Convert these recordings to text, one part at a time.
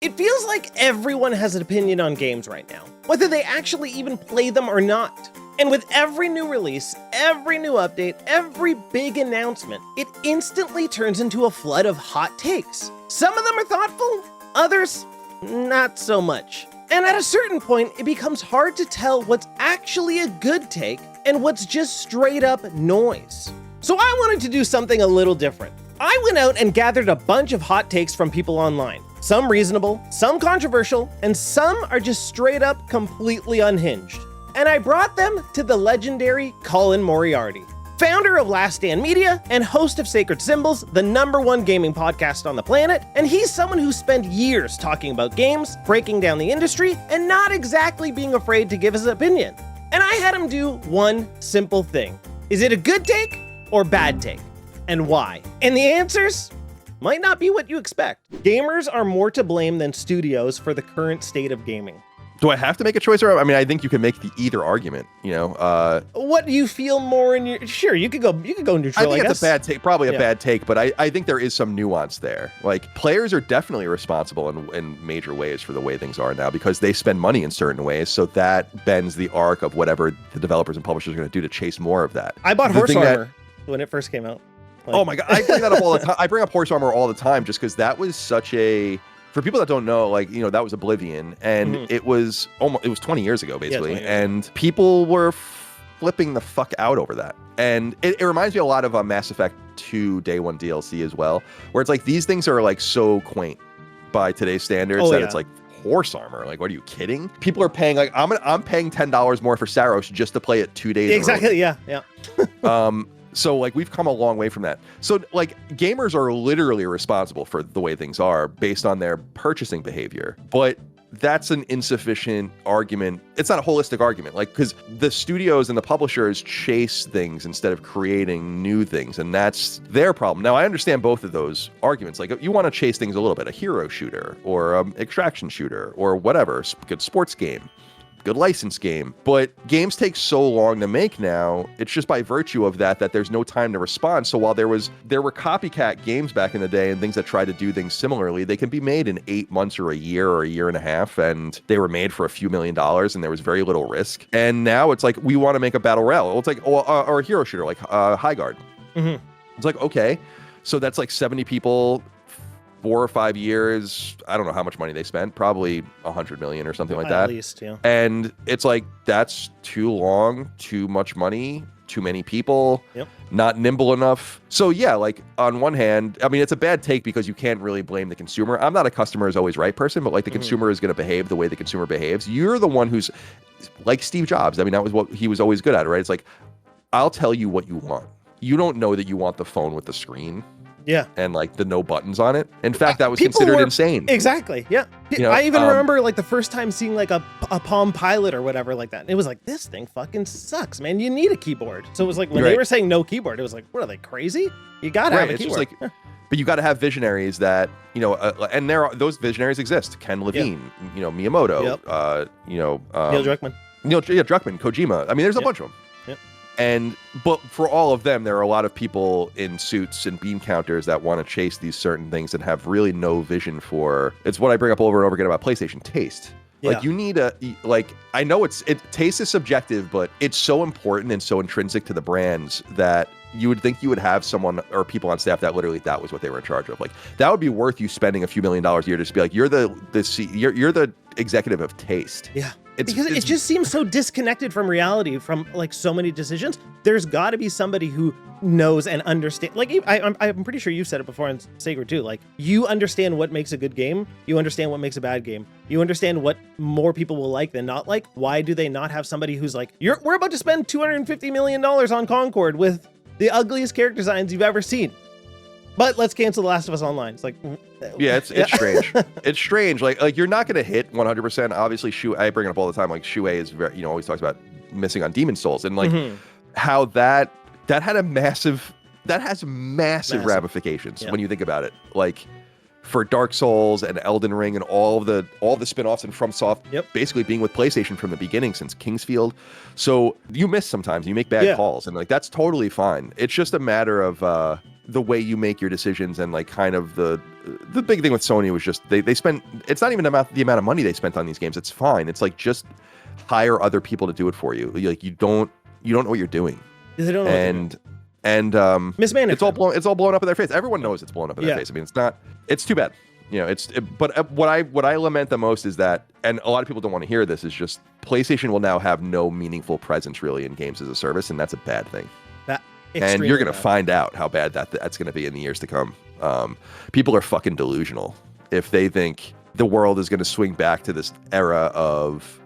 It feels like everyone has an opinion on games right now, whether they actually even play them or not. And with every new release, every new update, every big announcement, it instantly turns into a flood of hot takes. Some of them are thoughtful, others, not so much. And at a certain point, it becomes hard to tell what's actually a good take and what's just straight up noise. So I wanted to do something a little different. I went out and gathered a bunch of hot takes from people online. Some reasonable, some controversial, and some are just straight up completely unhinged. And I brought them to the legendary Colin Moriarty, founder of Last Stand Media and host of Sacred Symbols, the #1 gaming podcast on the planet. And he's someone who spent years talking about games, breaking down the industry, and not exactly being afraid to give his opinion. And I had him do one simple thing. Is it a good take or bad take? And why? And the answers might not be what you expect. Gamers are more to blame than studios for the current state of gaming. Do I have to make a choice? Or I mean, I think you can make the either argument, you know. What do you feel more in your... Sure, you could go neutral, I think it's a bad take, probably a bad take, but I think there is some nuance there. Like, players are definitely responsible in major ways for the way things are now because they spend money in certain ways, so that bends the arc of whatever the developers and publishers are going to do to chase more of that. I bought Horse Armor when it first came out. Like, oh my God, I bring that up all the time. I bring up Horse Armor all the time just because that was such a... For people that don't know, like, you know, that was Oblivion, and it was 20 years ago, basically, and people were flipping the fuck out over that. And it reminds me a lot of Mass Effect 2 Day 1 DLC as well, where it's like, these things are like so quaint by today's standards it's like, Horse Armor, like, what are you kidding? People are paying, like, I'm paying $10 more for Saros just to play it 2 days exactly, early. yeah. So, like, we've come a long way from that. So, like, gamers are literally responsible for the way things are based on their purchasing behavior. But that's an insufficient argument. It's not a holistic argument, like, because the studios and the publishers chase things instead of creating new things, and that's their problem. Now, I understand both of those arguments. Like, if you want to chase things a little bit, a hero shooter or extraction shooter or whatever, good sports game, good license game, but games take so long to make now. It's just by virtue of that there's no time to respond. So while there were copycat games back in the day and things that try to do things similarly, they can be made in 8 months or a year and a half, and they were made for a few $1 million, and there was very little risk. And now it's like, we want to make a battle royale. It's like, or a hero shooter, like High Guard. It's like, okay, so that's like 70 people, 4 or 5 years. I don't know how much money they spent, probably 100 million or something like that. At least, yeah. And it's like, that's too long, too much money, too many people, not nimble enough. So yeah, like, on one hand, I mean, it's a bad take because you can't really blame the consumer. I'm not a customer is always right person, but like, the consumer is going to behave the way the consumer behaves. You're the one who's like Steve Jobs. I mean, that was what he was always good at, right? It's like, I'll tell you what you want. You don't know that you want the phone with the screen. Yeah. And like the no buttons on it. In fact, that was considered insane. Exactly. Yeah. You know, I even remember like the first time seeing like a Palm Pilot or whatever like that. And it was like, this thing fucking sucks, man. You need a keyboard. So it was like, when they were saying no keyboard, it was like, what are they, crazy? You gotta have a keyboard. Just like, but you got to have visionaries that, you know, and those visionaries exist. Ken Levine, you know, Miyamoto, Neil Druckmann. Druckmann, Kojima. I mean, there's a bunch of them. But for all of them, there are a lot of people in suits and bean counters that want to chase these certain things and have really no vision for. It's what I bring up over and over again about PlayStation taste. Like, you need I know taste is subjective, but it's so important and so intrinsic to the brands that you would think you would have someone or people on staff that literally that was what they were in charge of. Like, that would be worth you spending a few $1 million a year to just be like, you're the executive of taste. Yeah. Because it just seems so disconnected from reality, from like so many decisions. There's got to be somebody who knows and understands. Like, I'm pretty sure you've said it before on Sacred too. Like, you understand what makes a good game. You understand what makes a bad game. You understand what more people will like than not like. Why do they not have somebody who's like, we're about to spend $250 million on Concord with the ugliest character designs you've ever seen, but let's cancel The Last of Us Online. It's like, yeah, it's strange. It's strange. Like you're not going to hit 100%. Obviously, I bring it up all the time. Like, Shuei is very, you know, always talks about missing on Demon Souls, and like how that has massive ramifications when you think about it. Like, for Dark Souls and Elden Ring and all the spin-offs and FromSoft basically being with PlayStation from the beginning since Kingsfield. So you miss sometimes, you make bad calls, and like, that's totally fine. It's just a matter of the way you make your decisions, and like kind of the big thing with Sony was just they spent, it's not even about the amount of money they spent on these games. It's fine. It's like just hire other people to do it for you. Like you don't know what you're doing. They don't know and mismanagement. It's all blown up in their face. Everyone knows it's blown up in their face. I mean, it's too bad. But what I lament the most is that, and a lot of people don't want to hear this, is just PlayStation will now have no meaningful presence really in games as a service, and that's a bad thing. And you're going to find out how bad that's going to be in the years to come. People are fucking delusional if they think the world is going to swing back to this era of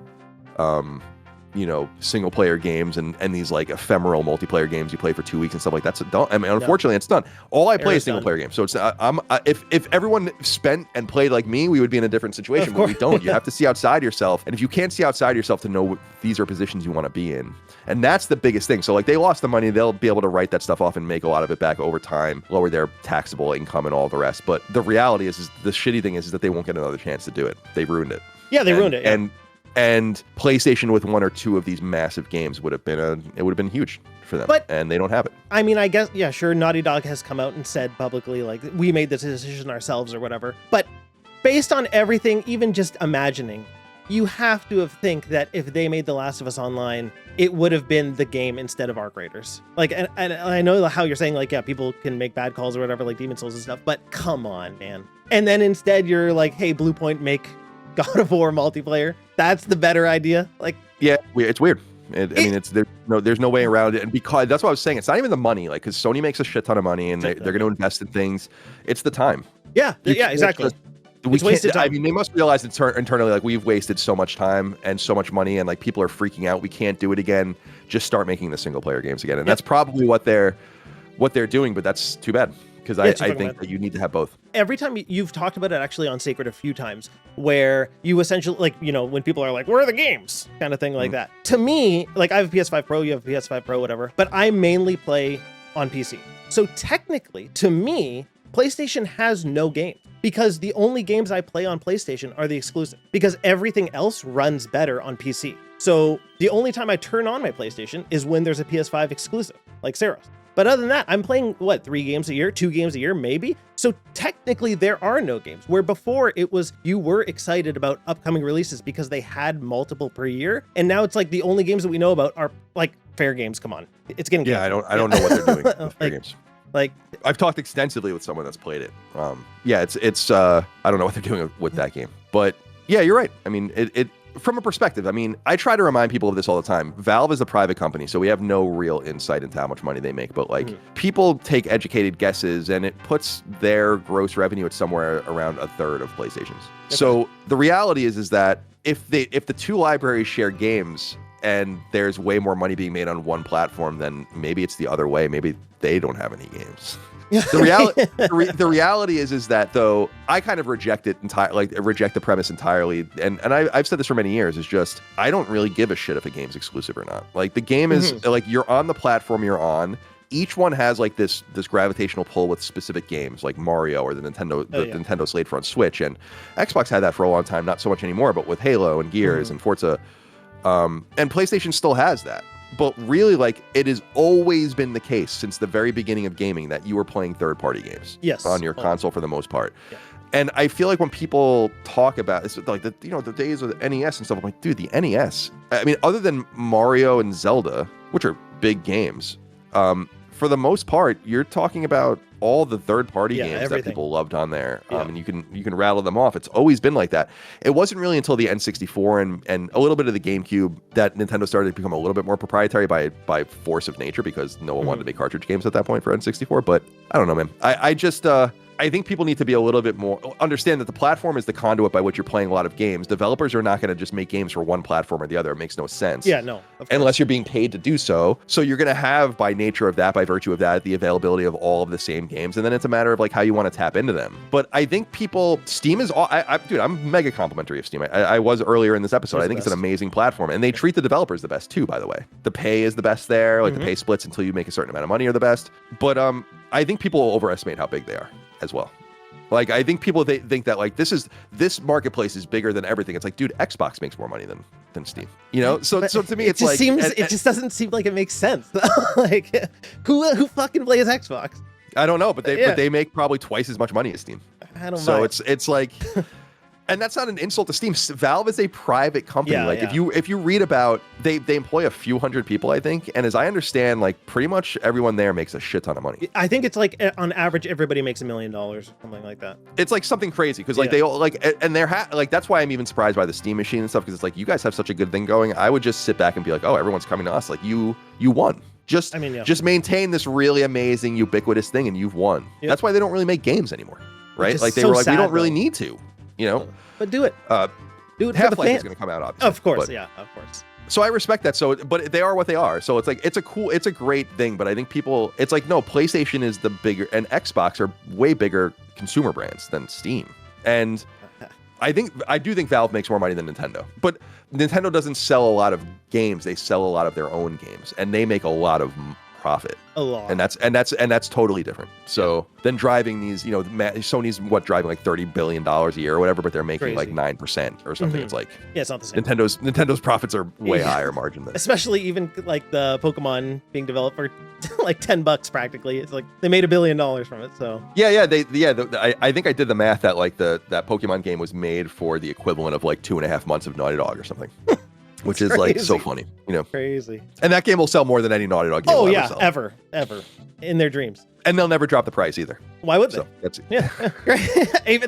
single player games and these like ephemeral multiplayer games you play for 2 weeks and stuff like that. So unfortunately, it's done. All I play is single player games. So it's if everyone spent and played like me, we would be in a different situation. But we don't. You have to see outside yourself, and if you can't see outside yourself to know these are positions you want to be in, and that's the biggest thing. So like they lost the money, they'll be able to write that stuff off and make a lot of it back over time, lower their taxable income and all the rest. But the reality is the shitty thing is that they won't get another chance to do it. They ruined it. Yeah, they ruined it. Yeah. And PlayStation with one or two of these massive games would have been huge for them. And they don't have it. I mean, I guess, yeah, sure, Naughty Dog has come out and said publicly, like, we made this decision ourselves or whatever. But based on everything, even just imagining, you have to think that if they made The Last of Us Online, it would have been the game instead of Arc Raiders. Like, and I know how you're saying, like, yeah, people can make bad calls or whatever, like Demon Souls and stuff, but come on, man. And then instead you're like, hey, Bluepoint, make God of War multiplayer. That's the better idea. Like, yeah, it's weird. I mean, there's no way around it, and because that's what I was saying. It's not even the money, like, because Sony makes a shit ton of money, and they're going to invest in things. It's the time. Yeah, exactly. It's wasted time. I mean, they must realize internally, like, we've wasted so much time and so much money, and like people are freaking out. We can't do it again. Just start making the single player games again, and that's probably what they're doing. But that's too bad. Because I think that you need to have both. Every time you've talked about it actually on Sacred a few times, where you essentially, like, when people are like, where are the games? Kind of thing like that. To me, like, I have a PS5 Pro, you have a PS5 Pro, whatever, but I mainly play on PC. So technically, to me, PlayStation has no game, because the only games I play on PlayStation are the exclusive, because everything else runs better on PC. So the only time I turn on my PlayStation is when there's a PS5 exclusive, like Saros. But other than that, I'm playing, 3 games a year, 2 games a year, maybe? So technically there are no games, where before it was, you were excited about upcoming releases because they had multiple per year. And now it's like the only games that we know about are like fair games. Come on. It's getting canceled. I don't know what they're doing with fair games. Like, I've talked extensively with someone that's played it. It's I don't know what they're doing with that game. But yeah, you're right. I mean, it from a perspective, I mean, I try to remind people of this all the time. Valve is a private company, so we have no real insight into how much money they make. But like, people take educated guesses, and it puts their gross revenue at somewhere around a third of PlayStation's. Okay. So the reality is that if the two libraries share games, and there's way more money being made on one platform, then maybe it's the other way. Maybe they don't have any games. The reality is that, though, I kind of reject it reject the premise entirely, and I've said this for many years, is just, I don't really give a shit if a game's exclusive or not. Like, the game is like, you're on the platform you're on. Each one has like this gravitational pull with specific games, like Mario or the Nintendo Slate for on Switch, and Xbox had that for a long time, not so much anymore, but with Halo and Gears and Forza, and PlayStation still has that. But really, like, it has always been the case since the very beginning of gaming that you were playing third-party games on your console for the most part. Yeah. And I feel like when people talk about it's like the days of the NES and stuff, I'm like, dude, the NES. I mean, other than Mario and Zelda, which are big games, for the most part, you're talking about all the third-party games that people loved on there, and you can rattle them off. It's always been like that. It wasn't really until the N64 and a little bit of the GameCube that Nintendo started to become a little bit more proprietary by force of nature, because no one wanted to make cartridge games at that point for N64. But I don't know, man. I think people need to be a little bit more, understand that the platform is the conduit by which you're playing a lot of games. Developers are not going to just make games for one platform or the other. It makes no sense. Yeah, no. Unless you're being paid to do so. So you're going to have, by nature of that, by virtue of that, the availability of all of the same games. And then it's a matter of like how you want to tap into them. But I think Steam is all, dude, I'm mega complimentary of Steam. I was earlier in this episode. I think it's an amazing platform. And they treat the developers the best too, by the way. The pay is the best there. Like the pay splits until you make a certain amount of money are the best. But I think people overestimate how big they are as well. Like, I think people think that like this marketplace is bigger than everything. It's like, dude, Xbox makes more money than Steam. You know, so to me, it just doesn't seem like it makes sense. Like, who fucking plays Xbox? I don't know, but Yeah. they make probably twice as much money as Steam. I don't So buy it's like, and that's not an insult to Steam. Valve is a private company. Yeah, like yeah. if you read about, they employ a few hundred people, I think, and as I understand, like pretty much everyone there makes a shit ton of money. I think it's like on average everybody makes $1 million or something like that. It's like something crazy because like they all like, and they're like that's why I'm even surprised by the Steam machine and stuff, because it's like you guys have such a good thing going. I would just sit back and be like, oh, everyone's coming to us. Like you won. Just maintain this really amazing ubiquitous thing and you've won. Yep. That's why they don't really make games anymore, right? Like they so were like, we sad, don't really though. need to, you know. But do it. Do it for the Half-Life fans. is going to come out, obviously. Of course, but, yeah, of course. So I respect that. So, but they are what they are. So it's like it's a great thing. But I think people, it's like no, PlayStation is the bigger, and Xbox are way bigger consumer brands than Steam. And I do think Valve makes more money than Nintendo. But Nintendo doesn't sell a lot of games; they sell a lot of their own games, and they make a lot of profit. A lot. And that's totally different. So then driving these, you know, Sony's driving like $30 billion a year or whatever, but they're making like 9% or something. It's like, yeah, it's not the same. Nintendo profits are way higher margin than. Especially even like the Pokemon being developed for like $10 practically. It's like they made $1 billion from it. So I think I did the math that like that Pokemon game was made for the equivalent of like 2.5 months of Naughty Dog or something. Which is like so funny, you know. Crazy. And that game will sell more than any Naughty Dog game will ever sell. ever in their dreams. And they'll never drop the price either. Why would they? So that's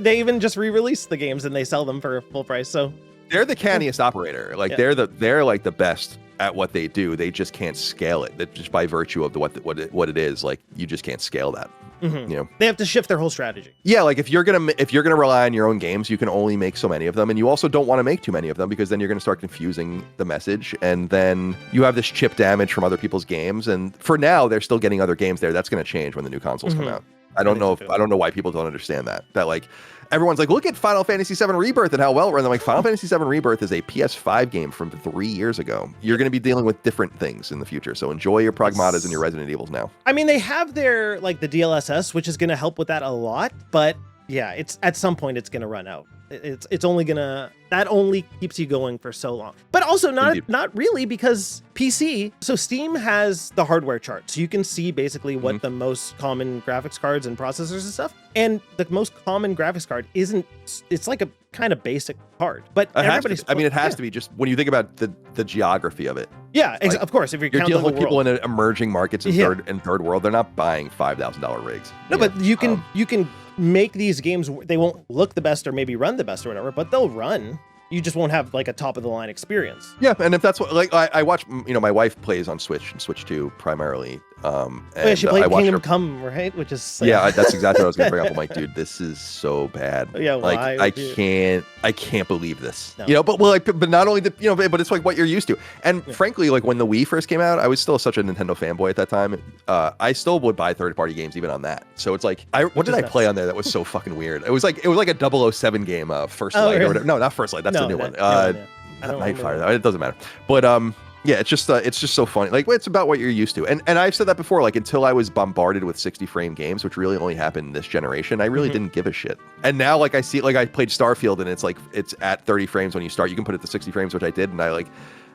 they even just re-release the games and they sell them for full price. So they're the canniest operator. Like they're like the best at what they do. They just can't scale it. That just by virtue of what it is. Like you just can't scale that. You know, they have to shift their whole strategy. Yeah, like if you're gonna rely on your own games, you can only make so many of them, and you also don't want to make too many of them because then you're gonna start confusing the message, and then you have this chip damage from other people's games. And for now, they're still getting other games there. That's gonna change when the new consoles come out. I don't know why people don't understand that. That like everyone's like, look at Final Fantasy VII Rebirth and how well it runs. I'm like, Final Fantasy VII Rebirth is a PS5 game from 3 years ago. You're going to be dealing with different things in the future. So enjoy your Pragmatas and your Resident Evils now. I mean, they have their like the DLSS, which is going to help with that a lot. But yeah, it's at some point it's going to run out. It's only gonna, that only keeps you going for so long. But also not really, because PC, so Steam has the hardware chart, so you can see basically what the most common graphics cards and processors and stuff. And the most common graphics card it's like a kind of basic card, but everybody's. It has to be just when you think about the geography of it. Yeah, like, of course. If you're dealing with people in emerging markets in third world, they're not buying $5,000 rigs. No, but you can make these games, they won't look the best or maybe run the best or whatever, but they'll run. You just won't have like a top of the line experience. Yeah, and if that's what, like, I watch, you know, my wife plays on Switch and Switch 2 primarily. And she played Kingdom Come, right? Which is that's exactly what I was gonna bring up. I'm like, dude, this is so bad. Yeah, like I can't believe this. No. You know, but not only but it's like what you're used to. And frankly, like when the Wii first came out, I was still such a Nintendo fanboy at that time. I still would buy third-party games even on that. So it's like, what did I play on there that was so fucking weird? It was like a 007 game, First Light or whatever. No, not First Light. That's the new one. Nightfire. It doesn't matter. But yeah, it's just so funny. Like, it's about what you're used to. And I've said that before, like, until I was bombarded with 60 frame games, which really only happened in this generation, I really didn't give a shit. And now, like, I see, like, I played Starfield and it's like, it's at 30 frames when you start. You can put it to 60 frames, which I did. And I like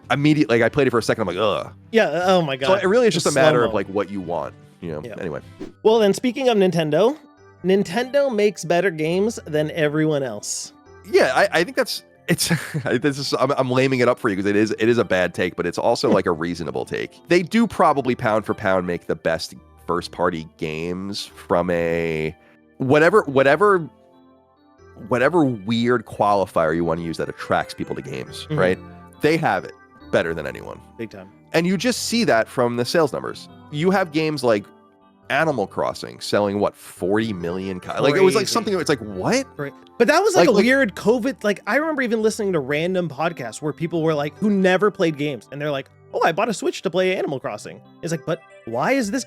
immediately, like, I played it for a second. I'm like, ugh. Yeah. Oh my God. So it really is just a matter of like what you want, you know? Yeah. Anyway. Well, then speaking of Nintendo makes better games than everyone else. Yeah. I think I'm laming it up for you because it is a bad take, but it's also like a reasonable take. They do probably pound for pound make the best first party games from a whatever weird qualifier you want to use that attracts people to games, right? They have it better than anyone. Big time. And you just see that from the sales numbers. You have games like Animal Crossing selling 40 million like it was like something, it's like what? Right. But that was like a weird COVID, like I remember even listening to random podcasts where people were like, who never played games, and they're like, oh, I bought a Switch to play Animal Crossing. It's like, but why is this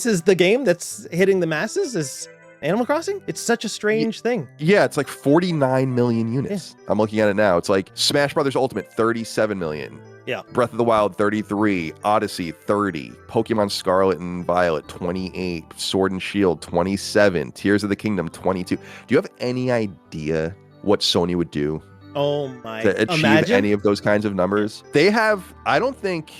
is the game that's hitting the masses, is Animal Crossing? It's such a strange thing. Yeah, it's like 49 million units. Yeah. I'm looking at it now. It's like Smash Brothers Ultimate 37 million. Yeah. Breath of the Wild 33, Odyssey 30, Pokemon Scarlet and Violet 28, Sword and Shield 27, Tears of the Kingdom 22. Do you have any idea what Sony would do to achieve any of those kinds of numbers? They have, I don't think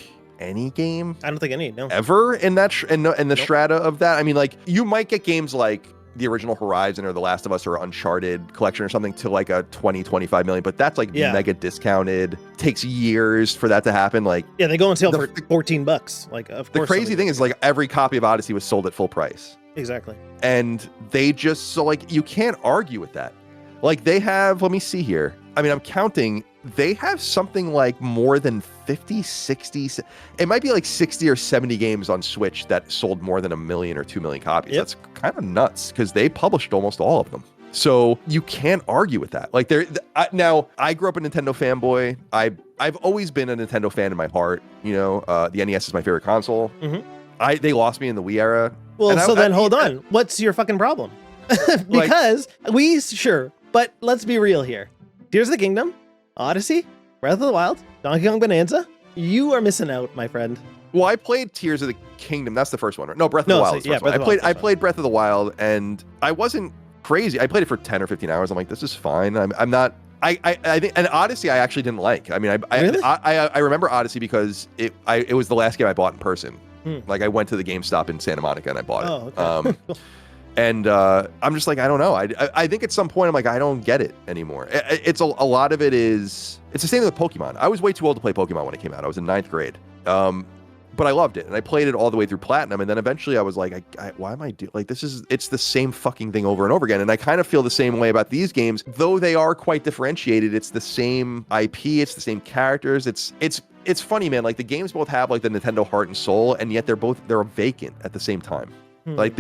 any game I don't think any, no. ever in that in the strata of that. I mean, like, you might get games like the original Horizon or The Last of Us or Uncharted collection or something to like a 20-25 million, but that's like mega discounted. Takes years for that to happen. Like, yeah, they go on sale for $14. Like, of course. The crazy thing is, like, every copy of Odyssey was sold at full price. Exactly. And they just, so like, you can't argue with that. Like, they have, let me see here. I mean, I'm counting, they have something like more than 50, 60, it might be like 60 or 70 games on Switch that sold more than 1 million or 2 million copies. That's kind of nuts because they published almost all of them. So you can't argue with that. Like, now, I grew up a Nintendo fanboy. I've always been a Nintendo fan in my heart. You know, the NES is my favorite console. They lost me in the Wii era. Well, so then hold on. What's your fucking problem? Because but let's be real here. Tears of the Kingdom, Odyssey, Breath of the Wild, Donkey Kong Bonanza. You are missing out, my friend. Well, I played Tears of the Kingdom. That's the first one. No, Breath of the Wild is the first one. I played Breath of the Wild, and I wasn't crazy. I played it for 10 or 15 hours. I'm like, this is fine. I'm not. I think, and Odyssey I actually didn't like. I mean, I remember Odyssey because it was the last game I bought in person. Like, I went to the GameStop in Santa Monica and I bought it. Oh, okay. And I'm just like, I don't know. I think at some point I'm like, I don't get it anymore. It's a lot of it is, it's the same with Pokemon. I was way too old to play Pokemon when it came out. I was in 9th grade. But I loved it, and I played it all the way through Platinum, and then eventually I was like, why am I doing, like, it's the same fucking thing over and over again. And I kind of feel the same way about these games, though they are quite differentiated. It's the same IP, it's the same characters. It's funny, man. Like, the games both have like the Nintendo heart and soul, and yet they're vacant at the same time. Like,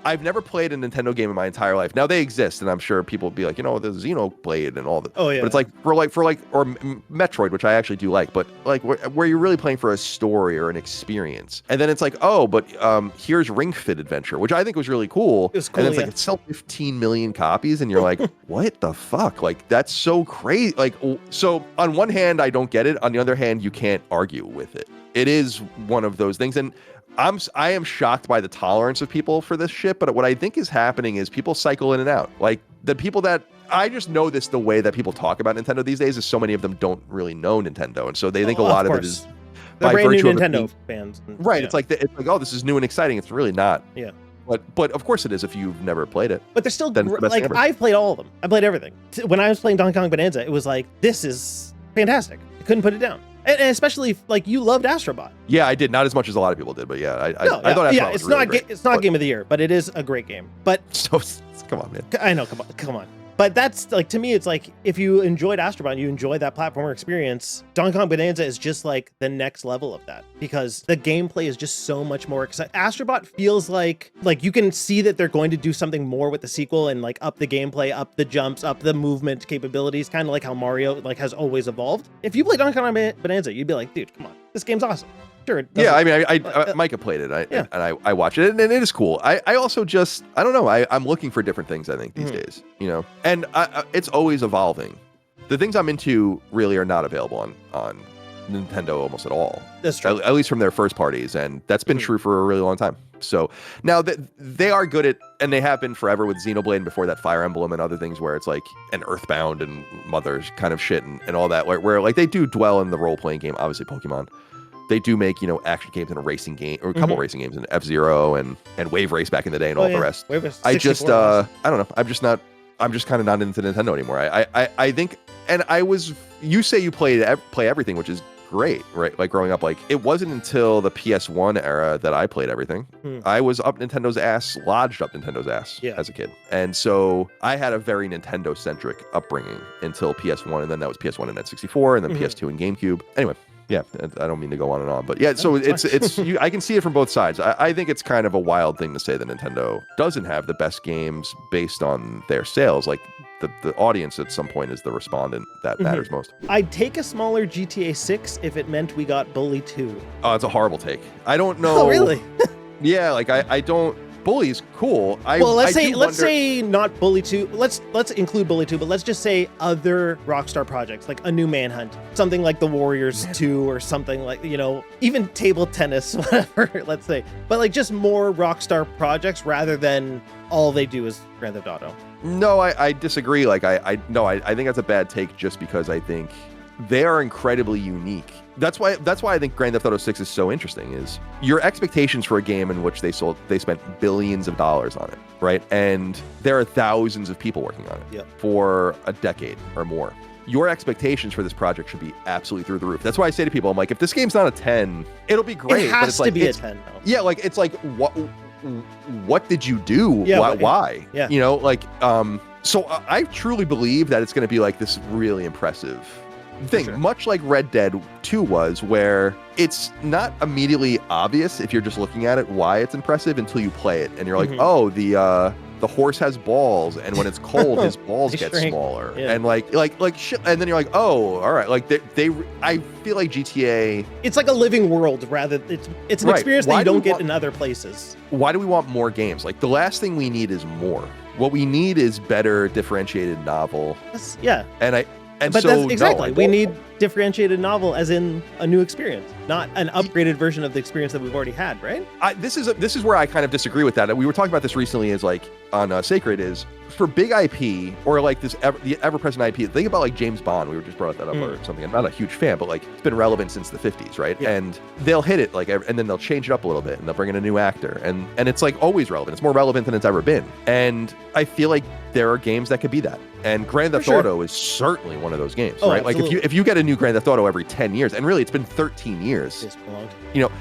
I've never played a Nintendo game in my entire life. Now, they exist, and I'm sure people will be like, you know, the Xenoblade and all that. Oh, yeah. But it's like, or Metroid, which I actually do like, but like where you're really playing for a story or an experience. And then it's like, oh, but here's Ring Fit Adventure, which I think was really cool. It was cool, and it's like, it sells 15 million copies, and you're like, what the fuck? Like, that's so crazy. Like, so on one hand, I don't get it. On the other hand, you can't argue with it. It is one of those things. And I am shocked by the tolerance of people for this shit, but what I think is happening is people cycle in and out. Like, the people that, I just know this, the way that people talk about Nintendo these days is so many of them don't really know Nintendo, and so they think a lot of it is they're by brand new virtue of Nintendo fans. Right. Yeah. It's like, oh, this is new and exciting. It's really not. Yeah. But of course it is if you've never played it. But they're still, the like, I've played all of them. I played everything. When I was playing Donkey Kong Bonanza, it was like, this is fantastic. I couldn't put it down. And especially, like, you loved Astrobot. Yeah, I did. Not as much as a lot of people did, but yeah, I thought Astrobot was really great. It's not game of the year, but it is a great game. But so, come on, man. I know, come on. But that's, like, to me, it's like, if you enjoyed Astrobot, you enjoyed that platformer experience, Donkey Kong Bonanza is just like the next level of that, because the gameplay is just so much more exciting. Astrobot feels like you can see that they're going to do something more with the sequel and, like, up the gameplay, up the jumps, up the movement capabilities, kind of like how Mario, like, has always evolved. If you play Donkey Kong Bonanza, you'd be like, dude, come on, this game's awesome. Sure. Yeah, I mean, Micah played it, and I watched it, and it is cool. I also just, I don't know, I'm looking for different things, I think, these days, you know, and it's always evolving. The things I'm into really are not available on Nintendo almost at all. That's true. At least from their first parties, and that's been true for a really long time. So now they are good at, and they have been forever with Xenoblade, and before that Fire Emblem and other things where it's like an Earthbound and Mother's kind of shit and all that, where like they do dwell in the role-playing game, obviously Pokemon. They do make, you know, action games and a racing game, or a couple racing games, and F-Zero and Wave Race back in the day, and all the rest. I just, I don't know. I'm just kind of not into Nintendo anymore. I think, and you say you play everything, which is great, right? Like, growing up, like, it wasn't until the PS1 era that I played everything. I was up Nintendo's ass, lodged up Nintendo's ass as a kid. And so I had a very Nintendo-centric upbringing until PS1, and then that was PS1 and N64, and then PS2 and GameCube. Anyway. Yeah, I don't mean to go on and on, but yeah, so it's I can see it from both sides. I think it's kind of a wild thing to say that Nintendo doesn't have the best games based on their sales. Like, the audience at some point is the respondent that matters most. I'd take a smaller GTA 6 if it meant we got Bully 2. Oh, it's a horrible take. I don't know. Oh, really? Yeah, like, I don't. Bully's cool. Let's say not Bully 2. Let's include Bully 2, but let's just say other Rockstar projects, like a new Manhunt, something like The Warriors 2, or something like, you know, even table tennis, whatever, let's say. But, like, just more Rockstar projects rather than all they do is Grand Theft Auto. No, I disagree. Like, I think that's a bad take, just because I think they are incredibly unique. That's why I think Grand Theft Auto 6 is so interesting, is your expectations for a game in which they spent billions of dollars on it, right? And there are thousands of people working on it for a decade or more. Your expectations for this project should be absolutely through the roof. That's why I say to people, I'm like, if this game's not a 10, it'll be great. It has to be a 10, though. Yeah, like, it's like, what did you do? Yeah, why? Yeah. You know, like, so I truly believe that it's going to be like this really impressive thing, much like Red Dead 2 was, where it's not immediately obvious if you're just looking at it why it's impressive until you play it and you're like, oh, the horse has balls, and when it's cold his balls get smaller, and like shit, and then you're like, oh, all right, like I feel like GTA, it's like a living world, rather it's an experience that you don't get in other places. Why do we want more games? Like, the last thing we need is more. What we need is better differentiated novel. We need differentiated novel as in a new experience, not an upgraded version of the experience that we've already had, right? This is where I kind of disagree with that. We were talking about this recently, is like on Sacred, is for big IP or like the ever-present IP. Think about like James Bond. We were just brought that up or something. I'm not a huge fan, but like it's been relevant since the 50s, right? Yeah. And they'll hit it like, and then they'll change it up a little bit, and they'll bring in a new actor, and it's like always relevant. It's more relevant than it's ever been. And I feel like there are games that could be that. And Grand Theft Auto is certainly one of those games, right? Absolutely. Like if you get a new Grand Theft Auto every 10 years, and really it's been 13 years. It's prolonged. You know,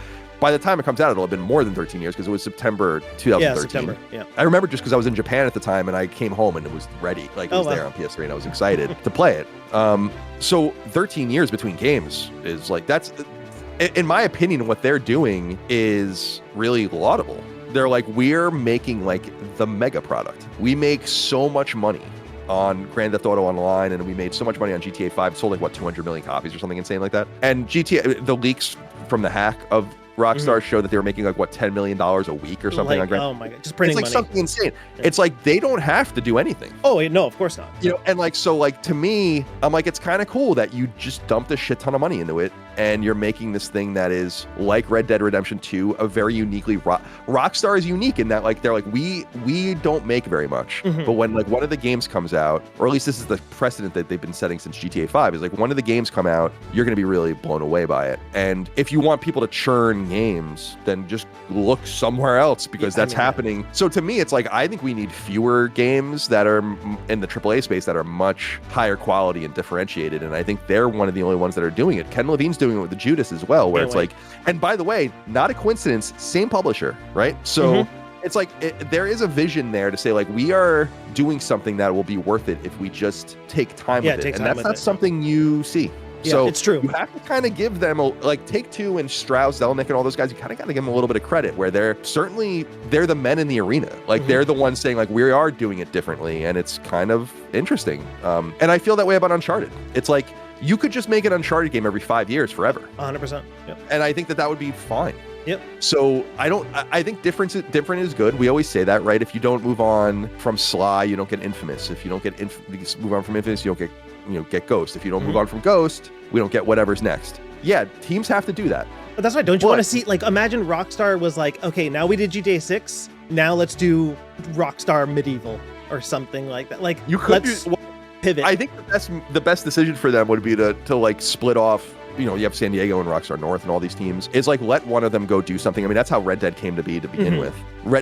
by the time it comes out, it'll have been more than 13 years, because it was September 2013. Yeah, September. Yeah. I remember just because I was in Japan at the time, and I came home and it was ready. Like it was there on PS3, and I was excited to play it. So 13 years between games is like, that's, in my opinion, what they're doing is really laudable. They're like, we're making like the mega product. We make so much money on Grand Theft Auto Online, and we made so much money on GTA 5. Sold like, what, 200 million copies or something insane like that. And GTA, the leaks from the hack of Rockstar showed that they were making like, what, $10 million a week or something on Grand. Oh my god, just printing money. It's like something insane. Yeah. It's like they don't have to do anything. Oh no, of course not. You know, and like, so like, to me, I'm like, it's kind of cool that you just dumped a shit ton of money into it, and you're making this thing that is like Red Dead Redemption 2, a very uniquely Rockstar is unique in that, like, they're like, we don't make very much, but when like one of the games comes out, or at least this is the precedent that they've been setting since GTA 5, is like, one of the games come out, you're going to be really blown away by it. And if you want people to churn games, then just look somewhere else, because that's happening. So to me, it's like, I think we need fewer games that are in the AAA space that are much higher quality and differentiated, and I think they're one of the only ones that are doing it. Ken Levine's doing it with the Judas as well, where it's like, and by the way, not a coincidence, same publisher, right? So it's like, there is a vision there to say, like, we are doing something that will be worth it if we just take time with it, and that's not something you see. Yeah, so it's true. You have to kind of give them like Take-Two and Strauss Zelnick and all those guys, you kind of got to give them a little bit of credit, where they're the men in the arena. Like they're the ones saying, like, we are doing it differently, and it's kind of interesting. And I feel that way about Uncharted. It's like, you could just make an Uncharted game every 5 years forever. 100%. Yep. And I think that would be fine. Yep. So I think different is good. We always say that, right? If you don't move on from Sly, you don't get Infamous. If you don't get move on from Infamous, you don't get Ghost. If you don't move on from Ghost, we don't get whatever's next. Yeah, teams have to do that. But that's why, don't you want to see, like, imagine Rockstar was like, okay, now we did GTA 6, now let's do Rockstar Medieval or something like that. Like, let's pivot. I think the best decision for them would be to like split off. You know, you have San Diego and Rockstar North and all these teams. It's like, let one of them go do something. I mean, that's how Red Dead came to be to begin with.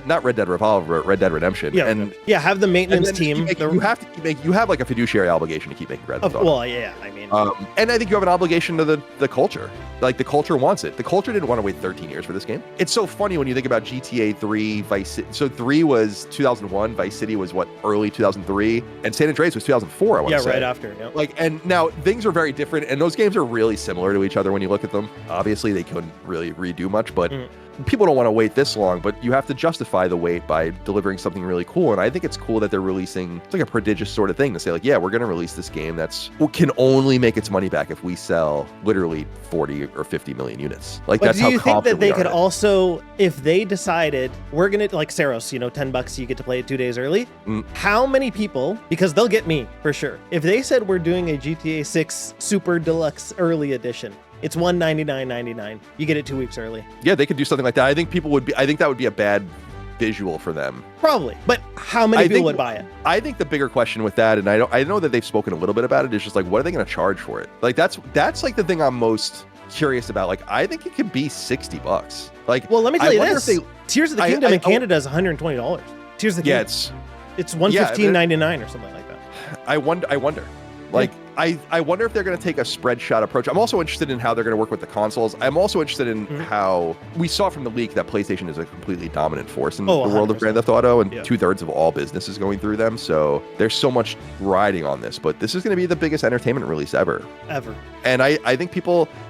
Not Red Dead Revolver, Red Dead Redemption. Yeah, and have the maintenance team. You have like a fiduciary obligation to keep making Grand Theft Auto. Well, yeah, I mean. And I think you have an obligation to the culture. Like, the culture wants it. The culture didn't want to wait 13 years for this game. It's so funny when you think about GTA 3, Vice City. So 3 was 2001, Vice City was early 2003, and San Andreas was 2004, I want to say. Yeah, right after. Yeah. Like, and now things are very different, and those games are really similar to each other when you look at them. Obviously, they couldn't really redo much, but people don't want to wait this long, but you have to justify the wait by delivering something really cool. And I think it's cool that they're releasing, it's like a prodigious sort of thing to say, like, yeah, we're going to release this game can only make its money back if we sell literally 40 or 50 million units. Like, but that's how confident we are. Do you think that they could also, if they decided we're going to, like Saros, $10, you get to play it 2 days early. How many people, because they'll get me for sure, if they said we're doing a GTA 6 Super Deluxe Early Edition, it's $199.99. You get it 2 weeks early. Yeah, they could do something like that. I think that would be a bad visual for them. Probably, but how many people would buy it? I think the bigger question with that, and I know that they've spoken a little bit about it, is just like, what are they going to charge for it? Like that's like the thing I'm most curious about. Like, I think it could be $60. Like, well, let me tell you this: Tears of the Kingdom in Canada is $120. Tears of the Kingdom. Yeah, it's $115.99 or something like that. I wonder. Like, I wonder if they're going to take a spread shot approach. I'm also interested in how they're going to work with the consoles. I'm also interested in how we saw from the leak that PlayStation is a completely dominant force in the world of Grand Theft Auto, and 2/3 of all business is going through them. So there's so much riding on this, but this is going to be the biggest entertainment release ever. And I think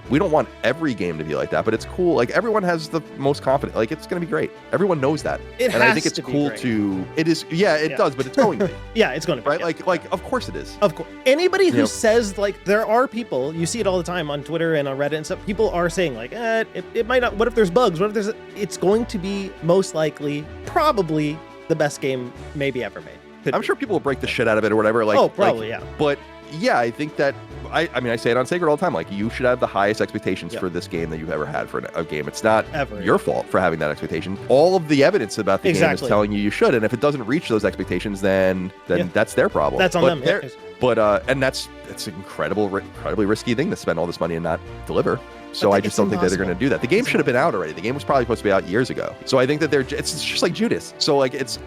we don't want every game to be like that, but it's cool. Like, everyone has the most confidence. Like, it's going to be great. Everyone knows that. I think it's cool to. It is. Yeah, it does, but it's going to be. Yeah, it's going to be. Right? Yeah. Like, of course it is. Of course. Anybody who says, like, there are people, you see it all the time on Twitter and on Reddit and stuff, people are saying, like, it might not. What if there's bugs? What if it's going to be most likely, probably the best game maybe ever made. I'm sure people will break the shit out of it or whatever. Like, probably, yeah. But yeah, I think that I mean, I say it on Sacred all the time. Like, you should have the highest expectations for this game that you've ever had for a game. It's not your fault for having that expectation. All of the evidence about the game is telling you should. And if it doesn't reach those expectations, then that's their problem. That's on them. But and that's an incredibly risky thing to spend all this money and not deliver. So I just don't think that they're going to do that. The game should have been out already. The game was probably supposed to be out years ago. So I think that it's just like Judas. So like it's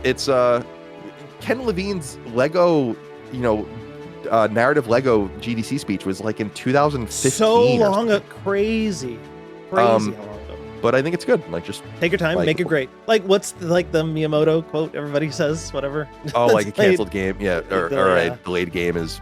Ken Levine's Lego, narrative Lego GDC speech was like in 2015. So long, crazy how long ago. But I think it's good. Like, just take your time, make it great. Like, what's the Miyamoto quote everybody says? Whatever. Oh, like a canceled game, or a delayed game is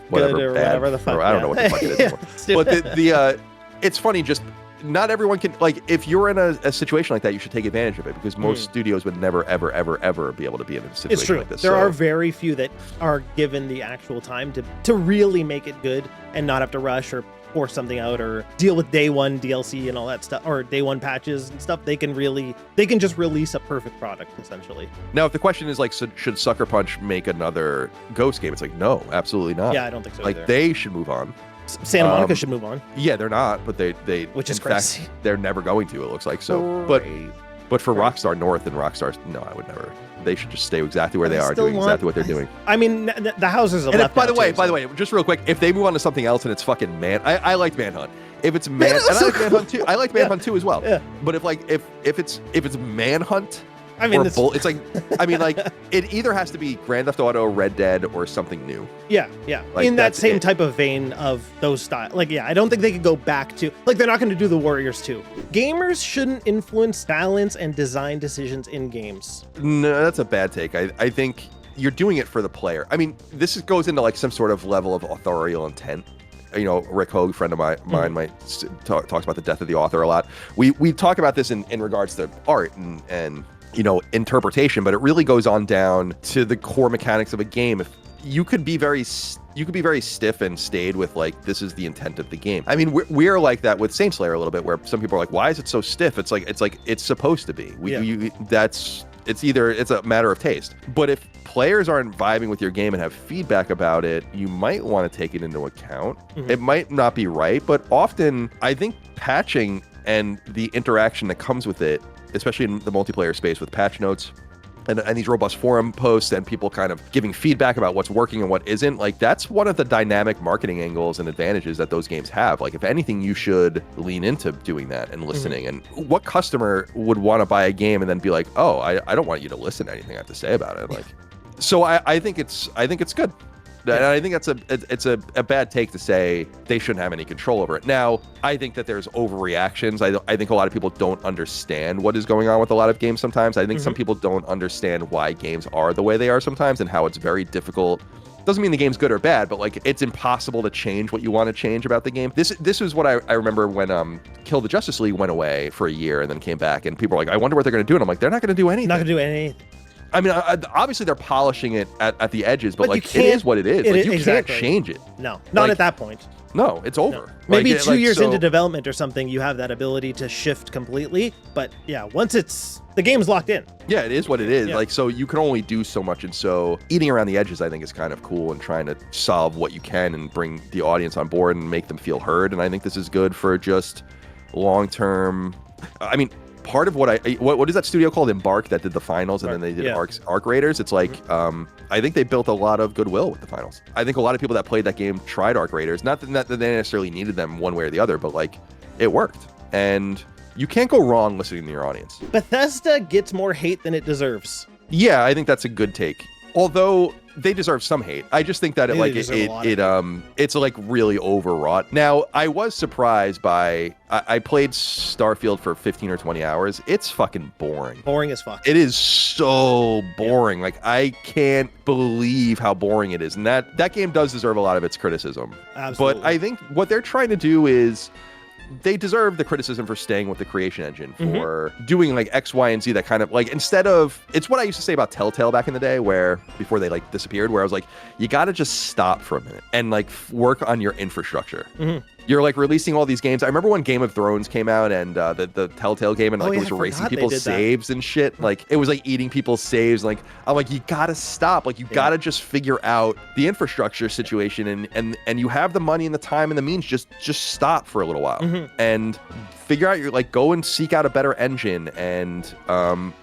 whatever, good or bad, whatever the fuck. Or I don't know what the fuck it is anymore. But the it's funny. Just not everyone can, like, if you're in a situation like that, you should take advantage of it, because most studios would never, ever, ever, ever be able to be in a situation like this. There are very few that are given the actual time to really make it good and not have to rush or force something out or deal with day one DLC and all that stuff, or day one patches and stuff. They can just release a perfect product, essentially. Now, if the question is, like, should Sucker Punch make another Ghost game? It's like, no, absolutely not. Yeah, I don't think so either. Like, they should move on. Santa Monica should move on. Yeah, they're not, but they which is crazy. Fact, they're never going to, it looks like. So, but for Rockstar North and Rockstar, no, I would never. They should just stay exactly where they are, doing exactly what they're doing. I mean, the houses are left. By the way, just real quick, if they move on to something else and it's fucking I liked Manhunt. If it's Manhunt too, I like Manhunt too as well. Yeah. But if it's Manhunt. I mean, it's like, I mean, like, it either has to be Grand Theft Auto, Red Dead, or something new. Yeah. Like, in that same type of vein of those style. Like, yeah, I don't think they could go back to, like, they're not going to do the Warriors 2. Gamers shouldn't influence balance and design decisions in games. No, that's a bad take. I think you're doing it for the player. I mean, this goes into, like, some sort of level of authorial intent. Rick Hogue, friend of mine, talks about the death of the author a lot. We talk about this in regards to art and interpretation, but it really goes on down to the core mechanics of a game. If you could be very stiff and staid with, like, this is the intent of the game. I mean, we're like that with Saint Slayer a little bit, where some people are like, why is it so stiff? It's like it's supposed to be. It's a matter of taste. But if players aren't vibing with your game and have feedback about it, you might want to take it into account. It might not be right, but often I think patching and the interaction that comes with it, especially in the multiplayer space with patch notes and these robust forum posts and people kind of giving feedback about what's working and what isn't, like, that's one of the dynamic marketing angles and advantages that those games have. Like, if anything, you should lean into doing that and listening. And what customer would want to buy a game and then be like, oh, I don't want you to listen to anything I have to say about it? Like, so I think it's good. And I think it's a bad take to say they shouldn't have any control over it. Now, I think that there's overreactions. I think a lot of people don't understand what is going on with a lot of games sometimes. I think some people don't understand why games are the way they are sometimes, and how it's very difficult. Doesn't mean the game's good or bad, but, like, it's impossible to change what you want to change about the game. This was what I remember when Kill the Justice League went away for a year and then came back, and people were like, I wonder what they're going to do. And I'm like, they're not going to do anything. Not going to do anything. I mean, obviously they're polishing it at the edges, but like, it is what it is. Like, you can't change it. No, not at that point. No, it's over. No. Maybe 2 years into development or something, you have that ability to shift completely. But yeah, once the game's locked in. Yeah, it is what it is. Yeah. Like, so you can only do so much. And so eating around the edges, I think, is kind of cool, and trying to solve what you can and bring the audience on board and make them feel heard. And I think this is good for just long-term. I mean, part of what is that studio called, Embark, that did the finals and then they did Arc Raiders? It's like I think they built a lot of goodwill with the finals. I think a lot of people that played that game tried Arc Raiders, not that they necessarily needed them one way or the other, but like it worked. And you can't go wrong listening to your audience. Bethesda gets more hate than it deserves. Yeah, I think that's a good take. Although they deserve some hate. I just think that it's like really overwrought. Now, I was surprised by I played Starfield for 15 or 20 hours. It's fucking boring. Boring as fuck. It is so boring. Like I can't believe how boring it is. And that game does deserve a lot of its criticism. Absolutely. But I think what they're trying to do is they deserve the criticism for staying with the creation engine, for doing like X, Y, and Z, that kind of like, instead of, it's what I used to say about Telltale back in the day, where before they like disappeared, where I was like, you got to just stop for a minute and like work on your infrastructure. You're like releasing all these games. I remember when Game of Thrones came out and the Telltale game, and like it was erasing people's saves and shit. Like it was like eating people's saves. Like I'm like, you gotta stop. Like you gotta just figure out the infrastructure situation, and you have the money and the time and the means. Just stop for a little while and figure out go and seek out a better engine. And